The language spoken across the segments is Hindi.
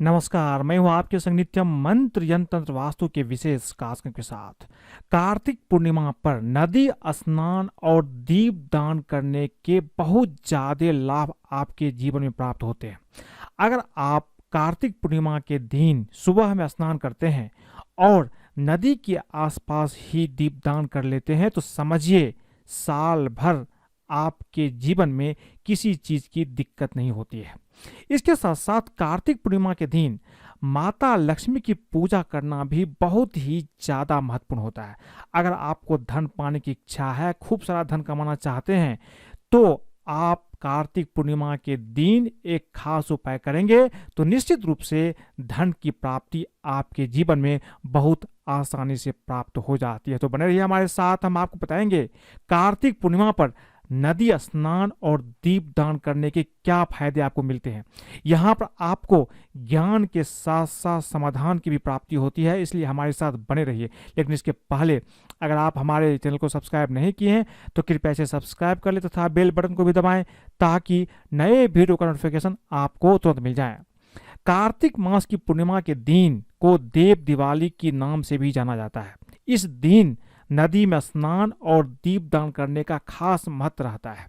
नमस्कार, मैं हूँ आपके संग नित्यम मंत्र यंत्र तंत्र वास्तु के विशेष कार्यक्रम के साथ। कार्तिक पूर्णिमा पर नदी स्नान और दीप दान करने के बहुत ज़्यादा लाभ आपके जीवन में प्राप्त होते हैं। अगर आप कार्तिक पूर्णिमा के दिन सुबह में स्नान करते हैं और नदी के आसपास ही दीपदान कर लेते हैं तो समझिए साल भर आपके जीवन में किसी चीज की दिक्कत नहीं होती है। इसके साथ साथ कार्तिक पूर्णिमा के दिन माता लक्ष्मी की पूजा करना भी बहुत ही ज्यादा महत्वपूर्ण होता है। अगर आपको धन पाने की इच्छा है, खूब सारा धन कमाना चाहते हैं, तो आप कार्तिक पूर्णिमा के दिन एक खास उपाय करेंगे तो निश्चित रूप से धन की प्राप्ति आपके जीवन में बहुत आसानी से प्राप्त हो जाती है। तो बने रहिए हमारे साथ, हम आपको बताएंगे कार्तिक पूर्णिमा पर नदी स्नान और दीप दान करने के क्या फायदे आपको मिलते हैं। यहाँ पर आपको ज्ञान के साथ साथ समाधान की भी प्राप्ति होती है, इसलिए हमारे साथ बने रहिए। लेकिन इसके पहले अगर आप हमारे चैनल को सब्सक्राइब नहीं किए हैं तो कृपया इसे सब्सक्राइब कर ले तथा बेल बटन को भी दबाएं ताकि नए वीडियो का नोटिफिकेशन आपको तुरंत मिल जाए। कार्तिक मास की पूर्णिमा के दिन को देव दिवाली के नाम से भी जाना जाता है। इस दिन नदी में स्नान और दीपदान करने का खास महत्व रहता है।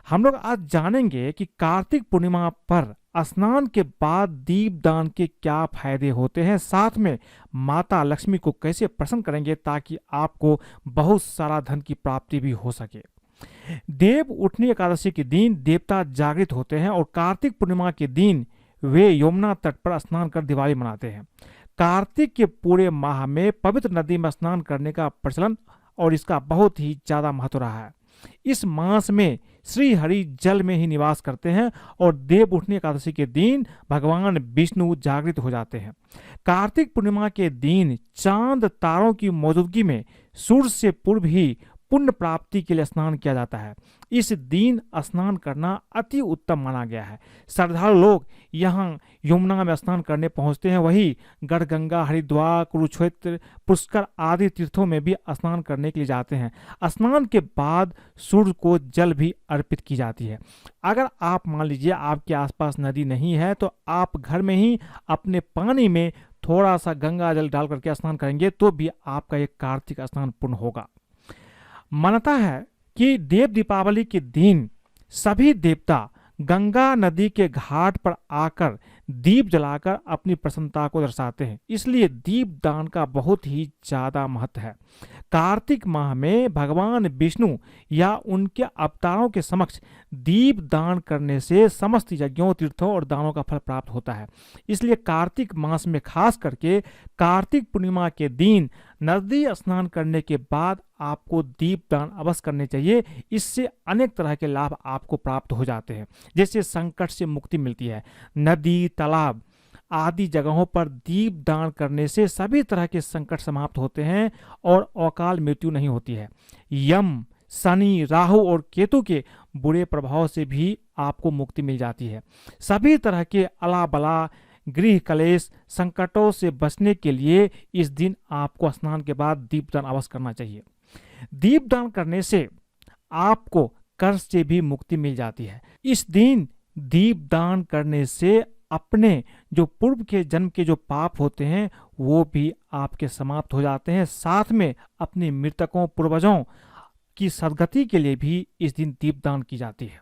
हम लोग आज जानेंगे कि कार्तिक पूर्णिमा पर स्नान के बाद दीपदान के क्या फायदे होते हैं, साथ में माता लक्ष्मी को कैसे प्रसन्न करेंगे ताकि आपको बहुत सारा धन की प्राप्ति भी हो सके। देव उठनी एकादशी के दिन देवता जागृत होते हैं और कार्तिक पूर्णिमा के दिन वे यमुना तट पर स्नान कर दिवाली मनाते हैं। कार्तिक के पूरे माह में पवित्र नदी में स्नान करने का प्रचलन और इसका बहुत ही ज्यादा महत्व रहा है। इस मास में श्री हरि जल में ही निवास करते हैं और देव उठनी एकादशी के दिन भगवान विष्णु जागृत हो जाते हैं। कार्तिक पूर्णिमा के दिन चांद तारों की मौजूदगी में सूर्य से पूर्व ही पुण्य प्राप्ति के लिए स्नान किया जाता है। इस दिन स्नान करना अति उत्तम माना गया है। श्रद्धालु लोग यहाँ यमुना में स्नान करने पहुंचते हैं, वही गढ़गंगा, हरिद्वार, कुरुक्षेत्र, पुष्कर आदि तीर्थों में भी स्नान करने के लिए जाते हैं। स्नान के बाद सूर्य को जल भी अर्पित की जाती है। अगर आप मान लीजिए आपके आसपास नदी नहीं है तो आप घर में ही अपने पानी में थोड़ा सा गंगा जल डाल करके स्नान करेंगे तो भी आपका एक कार्तिक स्नान पूर्ण होगा। मान्यता है कि देव दीपावली के दिन सभी देवता गंगा नदी के घाट पर आकर दीप जलाकर अपनी प्रसन्नता को दर्शाते हैं, इसलिए दीप दान का बहुत ही ज्यादा महत्व है। कार्तिक माह में भगवान विष्णु या उनके अवतारों के समक्ष दीप दान करने से समस्त यज्ञों, तीर्थों और दानों का फल प्राप्त होता है। इसलिए कार्तिक मास में खास करके कार्तिक पूर्णिमा के दिन नदी स्नान करने के बाद आपको दीप दान अवश्य करने चाहिए। इससे अनेक तरह के लाभ आपको प्राप्त हो जाते हैं, जैसे संकट से मुक्ति मिलती है। नदी, तालाब आदि जगहों पर दीप दान करने से सभी तरह के संकट समाप्त होते हैं और अकाल मृत्यु नहीं होती है। यम, शनि, राहु और केतु के बुरे प्रभाव से भी आपको मुक्ति मिल जाती है। सभी तरह के अला बला, गृह कलेश, संकटों से बचने के लिए इस दिन आपको स्नान के बाद दीपदान अवश्य करना चाहिए। दीपदान करने से आपको कर्ज से भी मुक्ति मिल जाती है। इस दिन दीपदान करने से अपने जो पूर्व के जन्म के जो पाप होते हैं वो भी आपके समाप्त हो जाते हैं। साथ में अपने मृतकों, पूर्वजों की सद्गति के लिए भी इस दिन दीपदान की जाती है।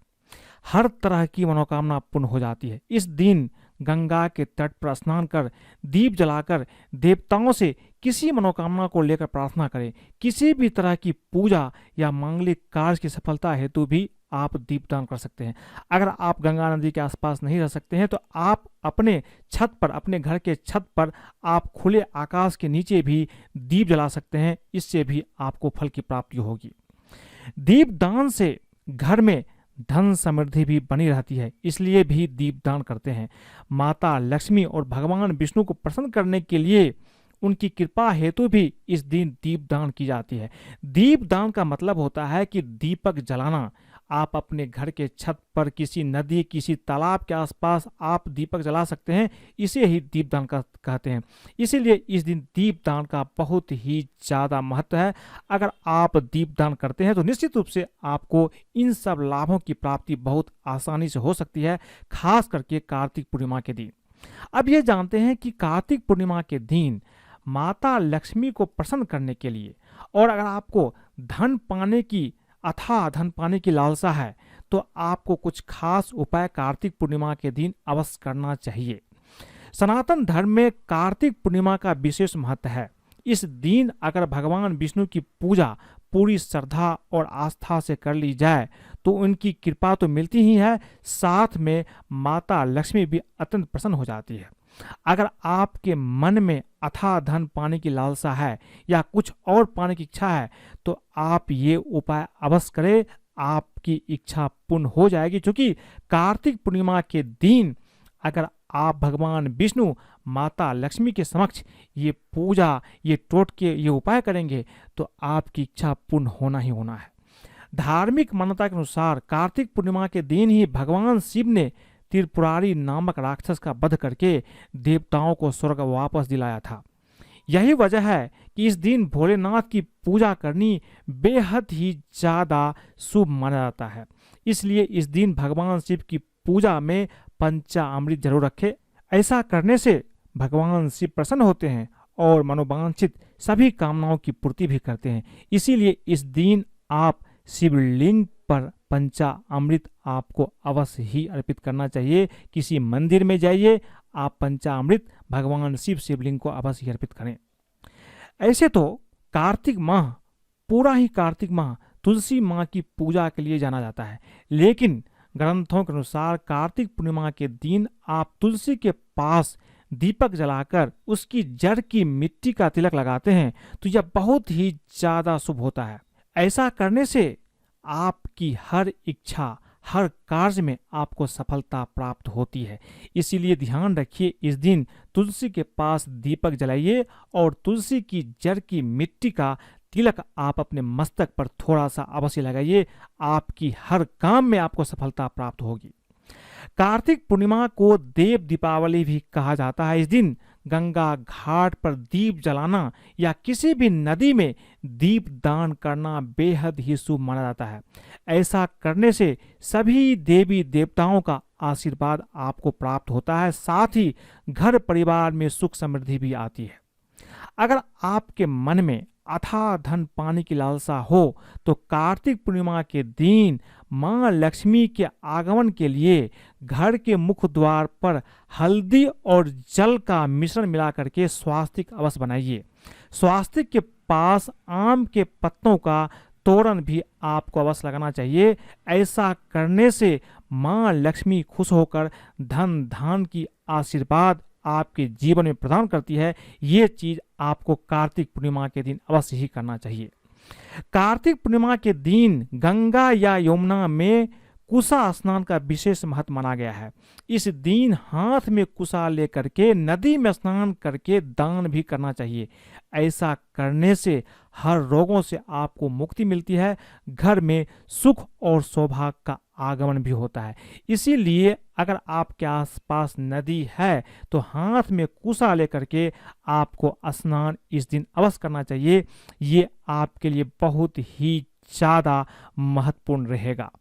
हर तरह की मनोकामना पूर्ण हो जाती है। इस दिन गंगा के तट पर स्नान कर दीप जलाकर देवताओं से किसी मनोकामना को लेकर प्रार्थना करें। किसी भी तरह की पूजा या मांगलिक कार्य की सफलता हेतु भी आप दीपदान कर सकते हैं। अगर आप गंगा नदी के आसपास नहीं रह सकते हैं तो आप अपने छत पर, अपने घर के छत पर आप खुले आकाश के नीचे भी दीप जला सकते हैं। इससे भी आपको फल की प्राप्ति होगी। दीपदान से घर में धन समृद्धि भी बनी रहती है, इसलिए भी दीपदान करते हैं। माता लक्ष्मी और भगवान विष्णु को प्रसन्न करने के लिए उनकी कृपा हेतु भी इस दिन दीपदान की जाती है। दीपदान का मतलब होता है कि दीपक जलाना। आप अपने घर के छत पर, किसी नदी, किसी तालाब के आसपास आप दीपक जला सकते हैं। इसे ही दीपदान का कहते हैं। इसीलिए इस दिन दीपदान का बहुत ही ज़्यादा महत्व है। अगर आप दीपदान करते हैं तो निश्चित रूप से आपको इन सब लाभों की प्राप्ति बहुत आसानी से हो सकती है, खास करके कार्तिक पूर्णिमा के दिन। अब ये जानते हैं कि कार्तिक पूर्णिमा के दिन माता लक्ष्मी को प्रसन्न करने के लिए, और अगर आपको धन पाने की लालसा है, तो आपको कुछ खास उपाय कार्तिक पूर्णिमा के दिन अवश्य करना चाहिए। सनातन धर्म में कार्तिक पूर्णिमा का विशेष महत्व है। इस दिन अगर भगवान विष्णु की पूजा पूरी श्रद्धा और आस्था से कर ली जाए तो उनकी कृपा तो मिलती ही है, साथ में माता लक्ष्मी भी अत्यंत प्रसन्न हो जाती है। अगर आपके मन में अथाह धन पाने की लालसा है या कुछ और पाने की इच्छा है, तो आप ये उपाय अवश्य करें, आपकी इच्छा पूर्ण हो जाएगी। क्योंकि कार्तिक पूर्णिमा के दिन अगर आप भगवान विष्णु माता लक्ष्मी के समक्ष ये पूजा, ये टोटके, ये उपाय करेंगे तो आपकी इच्छा पूर्ण होना ही होना है। धार्मिक मान्यता के अनुसार कार्तिक पूर्णिमा के दिन ही भगवान शिव ने त्रिपुरारी नामक राक्षस का वध करके देवताओं को स्वर्ग वापस दिलाया था। यही वजह है कि इस दिन भोलेनाथ की पूजा करनी बेहद ही ज़्यादा शुभ माना जाता है। इसलिए इस दिन भगवान शिव की पूजा में पंचामृत जरूर रखें। ऐसा करने से भगवान शिव प्रसन्न होते हैं और मनोवांछित सभी कामनाओं की पूर्ति भी करते हैं। इसीलिए इस दिन आप शिवलिंग पर पंचामृत आपको अवश्य ही अर्पित करना चाहिए। किसी मंदिर में जाइए, आप पंचामृत भगवान शिवलिंग को अवश्य ही अर्पित करें। ऐसे तो कार्तिक माह, पूरा ही कार्तिक माह तुलसी माँ की पूजा के लिए जाना जाता है, लेकिन ग्रंथों के अनुसार कार्तिक पूर्णिमा के दिन आप तुलसी के पास दीपक जलाकर उसकी जड़ की मिट्टी का तिलक लगाते हैं तो यह बहुत ही ज़्यादा शुभ होता है। ऐसा करने से आपकी हर इच्छा, हर कार्य में आपको सफलता प्राप्त होती है। इसीलिए ध्यान रखिए, इस दिन तुलसी के पास दीपक जलाइए और तुलसी की जड़ की मिट्टी का तिलक आप अपने मस्तक पर थोड़ा सा अवश्य लगाइए। आपकी हर काम में आपको सफलता प्राप्त होगी। कार्तिक पूर्णिमा को देव दीपावली भी कहा जाता है। इस दिन गंगा घाट पर दीप जलाना या किसी भी नदी में दीप दान करना बेहद ही शुभ माना जाता है। ऐसा करने से सभी देवी देवताओं का आशीर्वाद आपको प्राप्त होता है, साथ ही घर परिवार में सुख समृद्धि भी आती है। अगर आपके मन में अथाह धन पाने की लालसा हो तो कार्तिक पूर्णिमा के दिन मां लक्ष्मी के आगमन के लिए घर के मुख्य द्वार पर हल्दी और जल का मिश्रण मिला करके स्वास्तिक अवश्य बनाइए। स्वास्तिक के पास आम के पत्तों का तोरण भी आपको अवश्य लगाना चाहिए। ऐसा करने से मां लक्ष्मी खुश होकर धन धान की आशीर्वाद आपके जीवन में प्रदान करती है। ये चीज आपको कार्तिक पूर्णिमा के दिन अवश्य ही करना चाहिए। कार्तिक पूर्णिमा के दिन गंगा या यमुना में कुशा स्नान का विशेष महत्व माना गया है। इस दिन हाथ में कुशा लेकर के नदी में स्नान करके दान भी करना चाहिए। ऐसा करने से हर रोगों से आपको मुक्ति मिलती है, घर में सुख और सौभाग्य का आगमन भी होता है। इसीलिए अगर आपके आसपास नदी है तो हाथ में कुशा लेकर के आपको स्नान इस दिन अवश्य करना चाहिए। ये आपके लिए बहुत ही ज़्यादा महत्वपूर्ण रहेगा।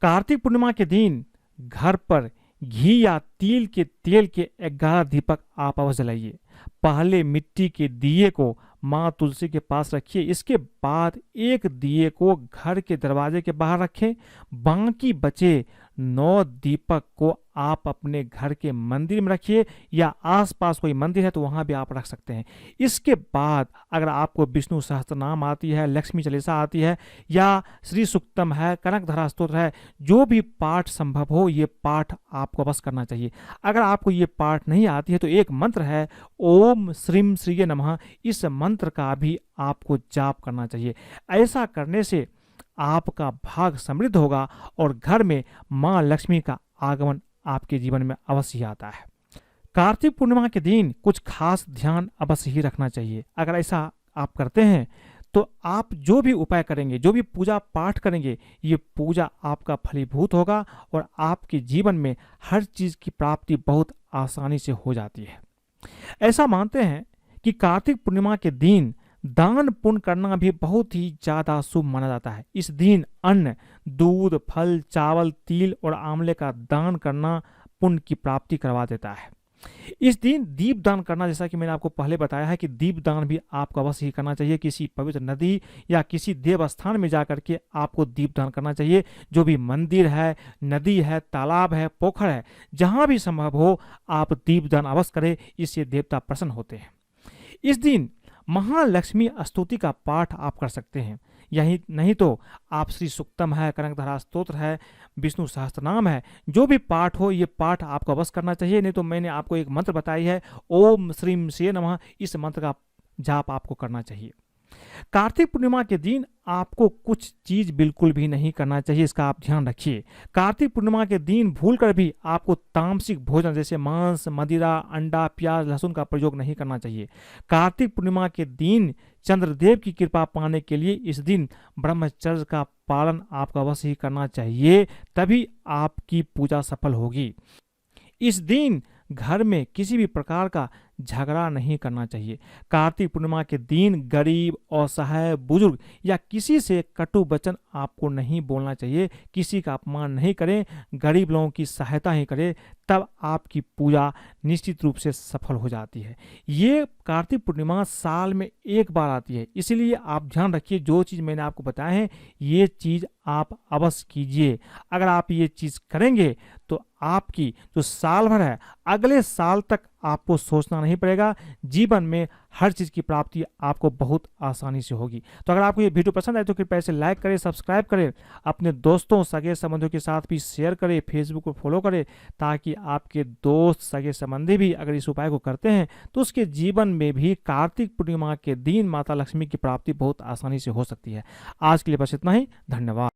कार्तिक पूर्णिमा के दिन घर पर घी या तिल के तेल के 11 दीपक आप अवश्य जलाइए। पहले मिट्टी के दिए को माँ तुलसी के पास रखिए, इसके बाद एक दिए को घर के दरवाजे के बाहर रखें। बाकी बचे 9 दीपक को आप अपने घर के मंदिर में रखिए या आसपास कोई मंदिर है तो वहां भी आप रख सकते हैं। इसके बाद अगर आपको विष्णु सहस्त्रनाम आती है, लक्ष्मी चालीसा आती है या श्री सुक्तम है, कनकधारा स्तोत्र है, जो भी पाठ संभव हो ये पाठ आपको अवश्य करना चाहिए। अगर आपको ये पाठ नहीं आती है तो एक मंत्र है ओम श्रीम श्रीये नमः, इस मंत्र का भी आपको जाप करना चाहिए। ऐसा करने से आपका भाग समृद्ध होगा और घर में मां लक्ष्मी का आगमन आपके जीवन में अवश्य ही आता है। कार्तिक पूर्णिमा के दिन कुछ खास ध्यान अवश्य ही रखना चाहिए। अगर ऐसा आप करते हैं तो आप जो भी उपाय करेंगे, जो भी पूजा पाठ करेंगे, ये पूजा आपका फलीभूत होगा और आपके जीवन में हर चीज की प्राप्ति बहुत आसानी से हो जाती है। ऐसा मानते हैं कि कार्तिक पूर्णिमा के दिन दान पुण्य करना भी बहुत ही ज्यादा शुभ माना जाता है। इस दिन अन्न, दूध, फल, चावल, तिल और आंवले का दान करना पुण्य की प्राप्ति करवा देता है। इस दिन दीपदान करना, जैसा कि मैंने आपको पहले बताया है कि दीपदान भी आपको अवश्य ही करना चाहिए। किसी पवित्र नदी या किसी देव स्थान में जाकर के आपको दीपदान करना चाहिए। जो भी मंदिर है, नदी है, तालाब है, पोखर है, जहाँ भी संभव हो आप दीपदान अवश्य करें, इससे देवता प्रसन्न होते हैं। इस दिन महालक्ष्मी स्तुति का पाठ आप कर सकते हैं। यही नहीं तो आप श्री सुक्तम है, कनकधारा स्तोत्र है, विष्णु सहस्त्रनाम है, जो भी पाठ हो ये पाठ आपको अवश्य करना चाहिए। नहीं तो मैंने आपको एक मंत्र बताई है, ओम श्रीम से नमः, इस मंत्र का जाप आपको करना चाहिए। कार्तिक पूर्णिमा के दिन आपको कुछ चीज बिल्कुल भी नहीं करना चाहिए, इसका आप ध्यान रखिए। कार्तिक पूर्णिमा के दिन भूलकर भी आपको तामसिक भोजन जैसे मांस, मदिरा, अंडा, प्याज, लहसुन का प्रयोग नहीं करना चाहिए। कार्तिक पूर्णिमा के दिन चंद्रदेव की कृपा पाने के लिए इस दिन ब्रह्मचर्य का पालन आपको अवश्य ही करना चाहिए, तभी आपकी पूजा सफल होगी। इस दिन घर में किसी भी प्रकार का झगड़ा नहीं करना चाहिए। कार्तिक पूर्णिमा के दिन गरीब, असहाय, बुजुर्ग या किसी से कटु वचन आपको नहीं बोलना चाहिए। किसी का अपमान नहीं करें, गरीब लोगों की सहायता ही करें, तब आपकी पूजा निश्चित रूप से सफल हो जाती है। ये कार्तिक पूर्णिमा साल में एक बार आती है, इसीलिए आप ध्यान रखिए, जो चीज़ मैंने आपको बताए हैं ये चीज़ आप अवश्य कीजिए। अगर आप ये चीज़ करेंगे तो आपकी जो साल भर है, अगले साल तक आपको सोचना नहीं पड़ेगा। जीवन में हर चीज़ की प्राप्ति आपको बहुत आसानी से होगी। तो अगर आपको ये वीडियो पसंद आए तो कृपया इसे लाइक करें, सब्सक्राइब करें, अपने दोस्तों, सगे संबंधियों के साथ भी शेयर करें, फेसबुक को फॉलो करें, ताकि आपके दोस्त, सगे संबंधी भी अगर इस उपाय को करते हैं तो उसके जीवन में भी कार्तिक पूर्णिमा के दिन माता लक्ष्मी की प्राप्ति बहुत आसानी से हो सकती है। आज के लिए बस इतना ही। धन्यवाद।